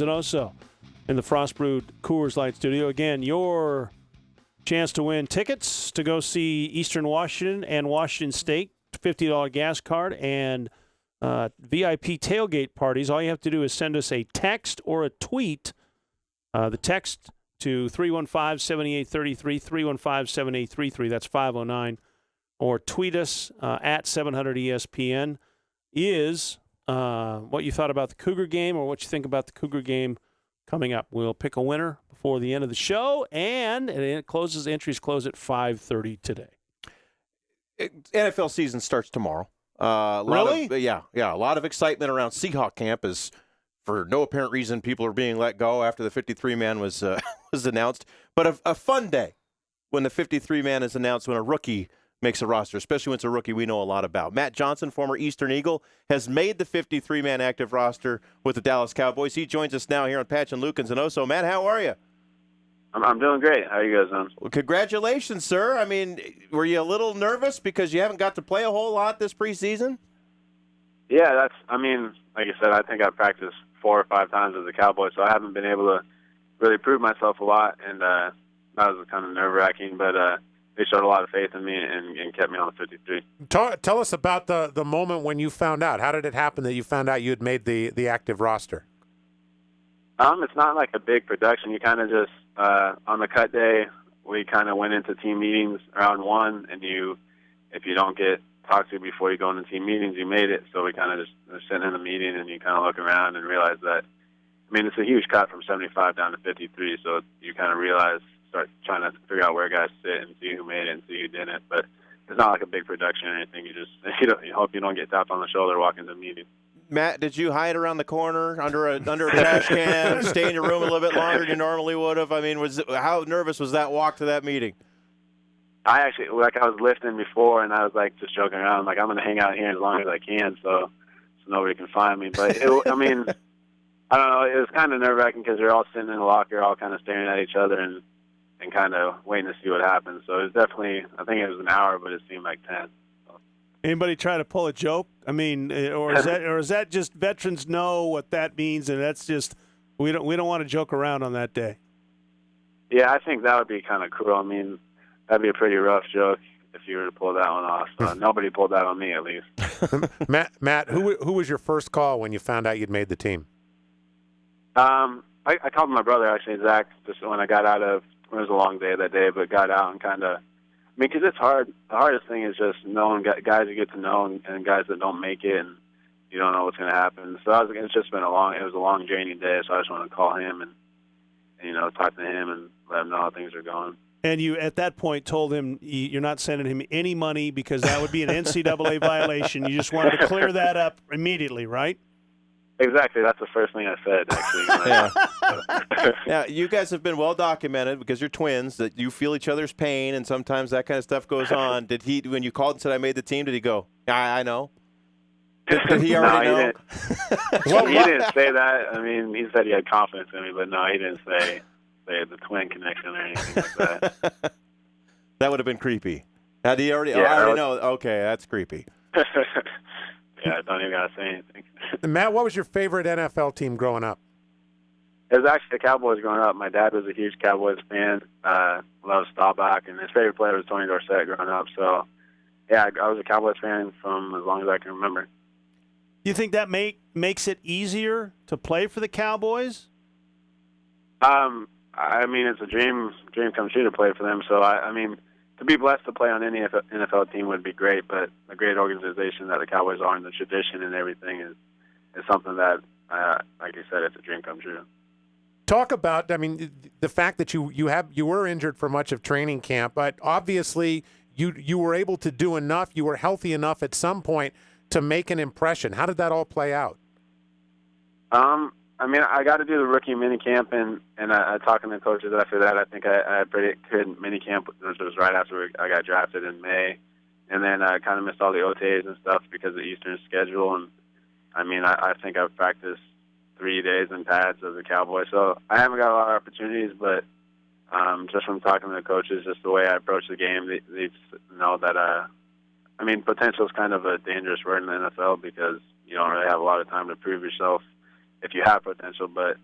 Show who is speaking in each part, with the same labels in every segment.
Speaker 1: And Osso in the Frost Brewed Coors Light Studio. Again, your chance to win tickets to go see Eastern Washington and Washington State, $50 gas card, and VIP tailgate parties. All you have to do is send us a text or a tweet. The text to 315-7833, 315-7833. That's 509. Or tweet us at 700ESPN is what you thought about the Cougar game or what you think about the Cougar game coming up. We'll pick a winner before the end of the show, and entries close at 5:30 today.
Speaker 2: NFL season starts tomorrow.
Speaker 1: Really?
Speaker 2: Yeah. A lot of excitement around Seahawk camp as for no apparent reason, people are being let go after the 53-man was announced. But a fun day when the 53-man is announced when a rookie makes a roster, especially when it's a rookie we know a lot about. Matt Johnson, former Eastern Eagle, has made the 53-man active roster with the Dallas Cowboys. He joins us now here on Patch and Lukens and Osso. Matt, how are you?
Speaker 3: I'm doing great. How are you guys doing?
Speaker 2: Well, congratulations, sir. I mean, were you a little nervous because you haven't got to play a whole lot this preseason?
Speaker 3: Yeah, like I said, I think I practiced 4 or 5 times as a Cowboy, so I haven't been able to really prove myself a lot, and that was kind of nerve-wracking, but they showed a lot of faith in me and kept me on the 53.
Speaker 4: Tell us about the moment when you found out. How did it happen that you found out you had made the active roster?
Speaker 3: It's not like a big production. You kind of just, on the cut day, we kind of went into team meetings around 1, and if you don't get talked to before you go into team meetings, you made it. So we kind of just were sitting in the meeting, and you kind of look around and realize that, it's a huge cut from 75 down to 53, so you kind of start trying to figure out where guys sit and see who made it and see who didn't. But it's not like a big production or anything. You hope you don't get tapped on the shoulder walking to the meeting.
Speaker 2: Matt, did you hide around the corner under a trash can, stay in your room a little bit longer than you normally would have? How nervous was that walk to that meeting?
Speaker 3: I actually, I was lifting before, and I was just joking around, I'm going to hang out here as long as I can, so nobody can find me. But I don't know. It was kind of nerve-wracking because they're all sitting in the locker, all kind of staring at each other and kind of waiting to see what happens. So it was definitely, I think it was an hour, but it seemed like 10.
Speaker 1: Anybody try to pull a joke? Or is that just veterans know what that means, and that's just we don't want to joke around on that day?
Speaker 3: Yeah, I think that would be kind of cruel. That'd be a pretty rough joke if you were to pull that one off. So nobody pulled that on me, at least.
Speaker 4: Matt, who was your first call when you found out you'd made the team?
Speaker 3: I called my brother, actually, Zach, just when I got out of. It was a long day that day, but got out and kind of. Because it's hard. The hardest thing is just knowing guys you get to know and guys that don't make it, and you don't know what's going to happen. So it's just been it was a long, draining day. So I just want to call him and talk to him and let him know how things are going.
Speaker 1: And you, at that point, told him you're not sending him any money because that would be an NCAA violation. You just wanted to clear that up immediately, right?
Speaker 3: Exactly. That's the first thing I said, actually.
Speaker 2: Yeah, you guys have been well documented because you're twins, that you feel each other's pain, and sometimes that kind of stuff goes on. Did he, when you called and said, I made the team, did he go, I know? Did he already know?
Speaker 3: He didn't say that. He said he had confidence in me, but no, he didn't say the twin connection or anything like that.
Speaker 2: That would have been creepy. Had he already?
Speaker 3: Yeah,
Speaker 2: I already know. Okay, that's creepy.
Speaker 3: Yeah, I don't even got to say anything.
Speaker 4: Matt, what was your favorite NFL team growing up?
Speaker 3: It was actually the Cowboys growing up. My dad was a huge Cowboys fan, loved Staubach, and his favorite player was Tony Dorsett growing up. So, yeah, I was a Cowboys fan from as long as I can remember.
Speaker 1: Do you think that makes it easier to play for the Cowboys?
Speaker 3: It's a dream come true to play for them. So, to be blessed to play on any NFL team would be great, but a great organization that the Cowboys are and the tradition and everything is something that, like you said, it's a dream come true.
Speaker 4: Talk about, the fact that you were injured for much of training camp, but obviously you were able to do enough, you were healthy enough at some point to make an impression. How did that all play out?
Speaker 3: I got to do the rookie mini camp, and I talking to coaches after that. I think I had pretty good mini camp, which was right after I got drafted in May, and then I kind of missed all the OTAs and stuff because of Eastern schedule. And I think I've practiced 3 days in pads as a Cowboy, so I haven't got a lot of opportunities. But just from talking to the coaches, just the way I approach the game, they know that potential is kind of a dangerous word in the NFL because you don't really have a lot of time to prove yourself if you have potential. But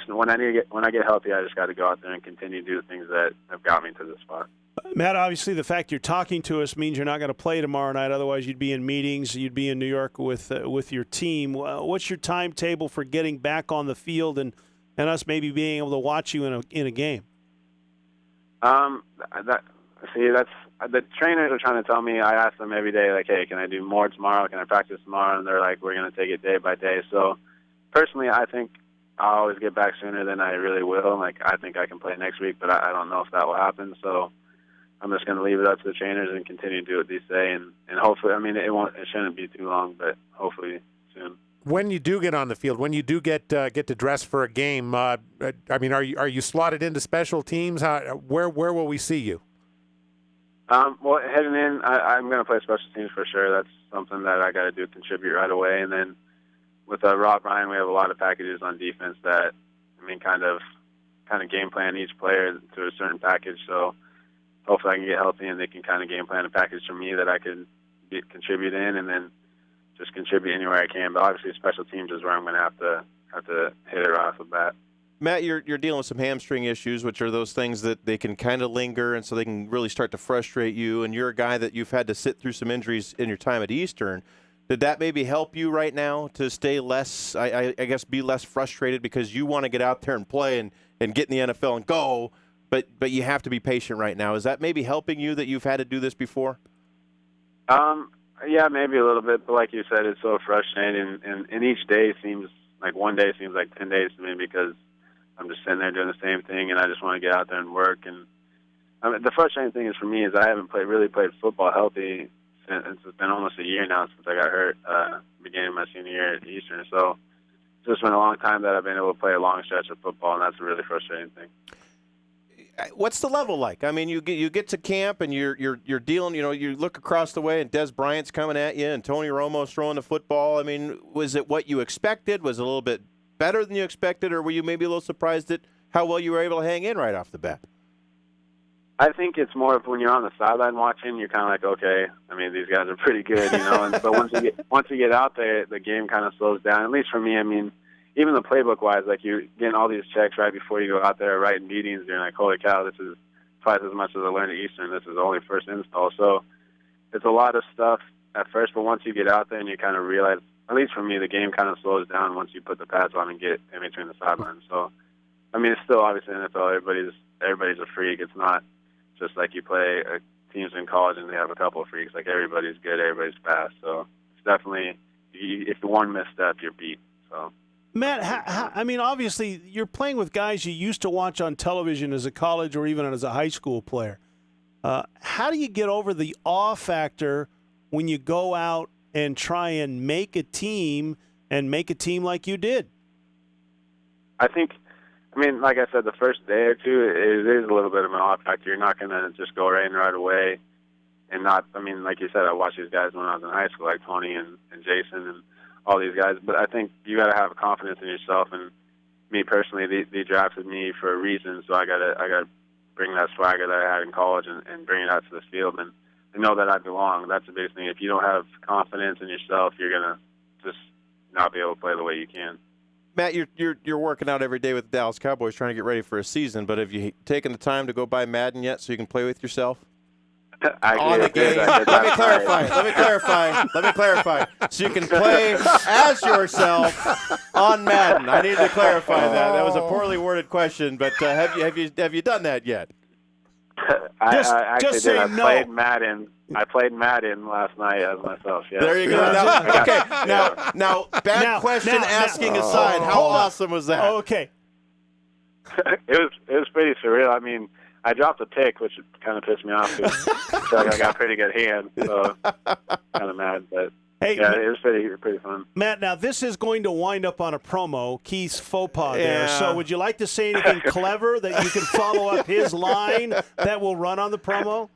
Speaker 3: when I get healthy, I just got to go out there and continue to do the things that have got me to this spot.
Speaker 1: Matt, obviously the fact you're talking to us means you're not going to play tomorrow night. Otherwise, you'd be in meetings. You'd be in New York with your team. What's your timetable for getting back on the field and us maybe being able to watch you in a game?
Speaker 3: That's the trainers are trying to tell me. I ask them every day, like, hey, can I do more tomorrow? Can I practice tomorrow? And they're like, we're going to take it day by day. So personally, I think I'll always get back sooner than I really will. Like, I think I can play next week, but I don't know if that will happen. So I'm just going to leave it up to the trainers and continue to do what they say. And hopefully, I mean, it shouldn't be too long, but hopefully soon.
Speaker 4: When you do get on the field, when you do get to dress for a game, I mean, are you slotted into special teams? Where will we see you?
Speaker 3: Well, heading in, I'm going to play special teams for sure. That's something that I got to do, contribute right away. And then with Rob Ryan, we have a lot of packages on defense that, I mean, kind of game plan each player to a certain package. So hopefully I can get healthy and they can kind of game plan a package for me that I can contribute in, and then just contribute anywhere I can. But obviously special teams is where I'm going to have to hit it right off the bat.
Speaker 2: Matt, you're dealing with some hamstring issues, which are those things that they can kind of linger, and so they can really start to frustrate you. And you're a guy that you've had to sit through some injuries in your time at Eastern. Did that maybe help you right now to stay less, I guess, be less frustrated because you want to get out there and play and get in the NFL and go, but you have to be patient right now? Is that maybe helping you that you've had to do this before?
Speaker 3: Yeah, maybe a little bit, but like you said, it's so frustrating, and each day seems like one day seems like 10 days to me because I'm just sitting there doing the same thing, and I just want to get out there and work. And I mean, the frustrating thing is for me is I haven't really played football healthy since it's been almost a year now since I got hurt beginning of my senior year at Eastern. So it's just been a long time that I've been able to play a long stretch of football, and that's a really frustrating thing.
Speaker 2: What's the level like? I mean, you get to camp and you're dealing. You know, you look across the way and Des Bryant's coming at you and Tony Romo's throwing the football. I mean, was it what you expected? Was it a little bit better than you expected, or were you maybe a little surprised at how well you were able to hang in right off the bat?
Speaker 3: I think it's more of when you're on the sideline watching, you're kind of like, okay, I mean, these guys are pretty good, you know. But once you get out there, the game kind of slows down. At least for me, I mean, even the playbook-wise, like you're getting all these checks right before you go out there, right in meetings. You're like, holy cow, this is twice as much as I learned at Eastern. This is only first install. So it's a lot of stuff at first, but once you get out there and you kind of realize, at least for me, the game kind of slows down once you put the pads on and get in between the sidelines. So, I mean, it's still obviously NFL. Everybody's a freak. It's not just like you play teams in college and they have a couple of freaks. Like everybody's good, everybody's fast. So it's definitely, if you one misstep, you're beat. So.
Speaker 1: Matt, I mean, obviously you're playing with guys you used to watch on television as a college or even as a high school player. How do you get over the awe factor when you go out and try and make a team like you did?
Speaker 3: I mean, like I said, the first day or two, it is a little bit of an awe factor. You're not going to just go right away and not, I mean, like you said, I watched these guys when I was in high school, like Tony and Jason and all these guys. But I think you got to have confidence in yourself. And me personally, they drafted me for a reason, so I got to bring that swagger that I had in college and bring it out to the field and know that I belong. That's the biggest thing. If you don't have confidence in yourself, you're going to just not be able to play the way you can.
Speaker 2: Matt, you're working out every day with the Dallas Cowboys trying to get ready for a season, but have you taken the time to go buy Madden yet so you can play with yourself? On the game. Let me clarify. So you can play as yourself on Madden. I needed to clarify that. That was a poorly worded question, but have you done that yet?
Speaker 3: I actually did. I played Madden last night as myself. Yeah.
Speaker 2: There you go. Now, bad question asking aside, how awesome was that?
Speaker 1: Okay.
Speaker 3: It was pretty surreal. I mean, I dropped a pick, which kind of pissed me off because I feel like I got a pretty good hand, so kind of mad. But
Speaker 1: hey,
Speaker 3: yeah, it was pretty fun.
Speaker 1: Matt, now this is going to wind up on a promo, Keith's faux pas there. So would you like to say anything clever that you can follow up his line that will run on the promo?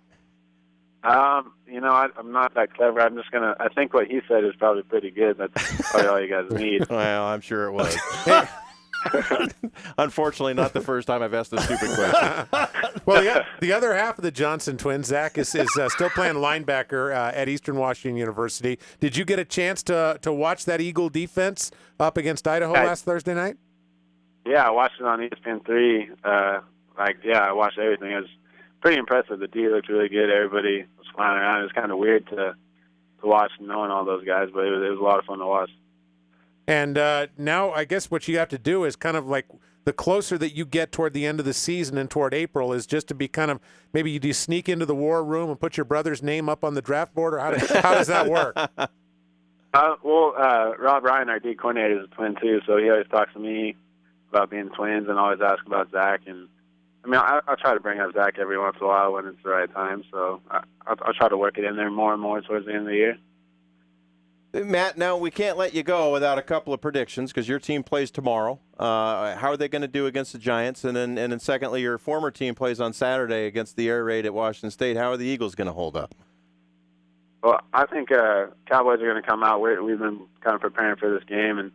Speaker 3: You know, I'm not that clever. I think what he said is probably pretty good. That's probably all you guys need.
Speaker 2: Well, I'm sure it was. Unfortunately, not the first time I've asked a stupid question.
Speaker 4: Well, the other half of the Johnson twins, Zach, is still playing linebacker at Eastern Washington University. Did you get a chance to watch that Eagle defense up against Idaho last Thursday night?
Speaker 3: Yeah, I watched it on ESPN3. I watched everything. It was pretty impressive. The D looked really good. Everybody was flying around. It was kind of weird to watch knowing all those guys, but it was a lot of fun to watch.
Speaker 4: And now I guess what you have to do is kind of like the closer that you get toward the end of the season and toward April is just to be kind of maybe do you sneak into the war room and put your brother's name up on the draft board, or how does that work?
Speaker 3: Rob Ryan, our D coordinator, is a twin too, so he always talks to me about being twins and always asks about Zach. And I mean, I'll try to bring up Zach every once in a while when it's the right time. So I'll try to work it in there more and more towards the end of the year.
Speaker 2: Matt, now we can't let you go without a couple of predictions because your team plays tomorrow. How are they going to do against the Giants? And then secondly, your former team plays on Saturday against the air raid at Washington State. How are the Eagles going to hold up?
Speaker 3: Well, I think Cowboys are going to come out. We've been kind of preparing for this game,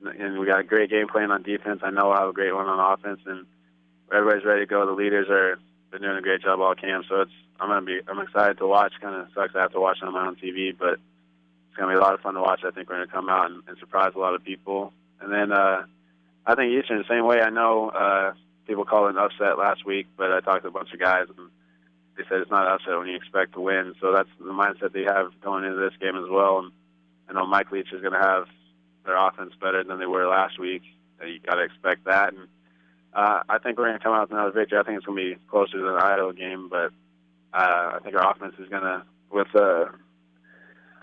Speaker 3: and we got a great game plan on defense. I know we'll have a great one on offense, and everybody's ready to go. The leaders been doing a great job all camp, so I'm excited to watch. Kind of sucks I have to watch them on TV, but it's going to be a lot of fun to watch. I think we're going to come out and surprise a lot of people. And then I think Eastern the same way. I know people called it an upset last week, but I talked to a bunch of guys, and they said it's not an upset when you expect to win. So that's the mindset they have going into this game as well. And I know Mike Leach is going to have their offense better than they were last week. You got to expect that. And I think we're going to come out with another victory. I think it's going to be closer to the Idaho game, but I think our offense is going to,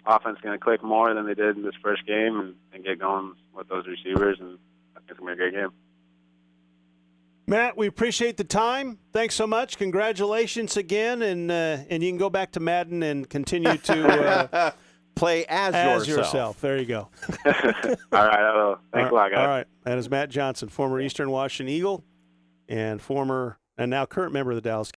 Speaker 3: offense going to click more than they did in this first game and get going with those receivers, and I think it's going to be a great game.
Speaker 1: Matt, we appreciate the time. Thanks so much. Congratulations again, and you can go back to Madden and continue to
Speaker 2: play as
Speaker 1: yourself. There you go.
Speaker 3: All right, I will. Thanks a lot, guys.
Speaker 1: All right. That is Matt Johnson, former Eastern Washington Eagle and now current member of the Dallas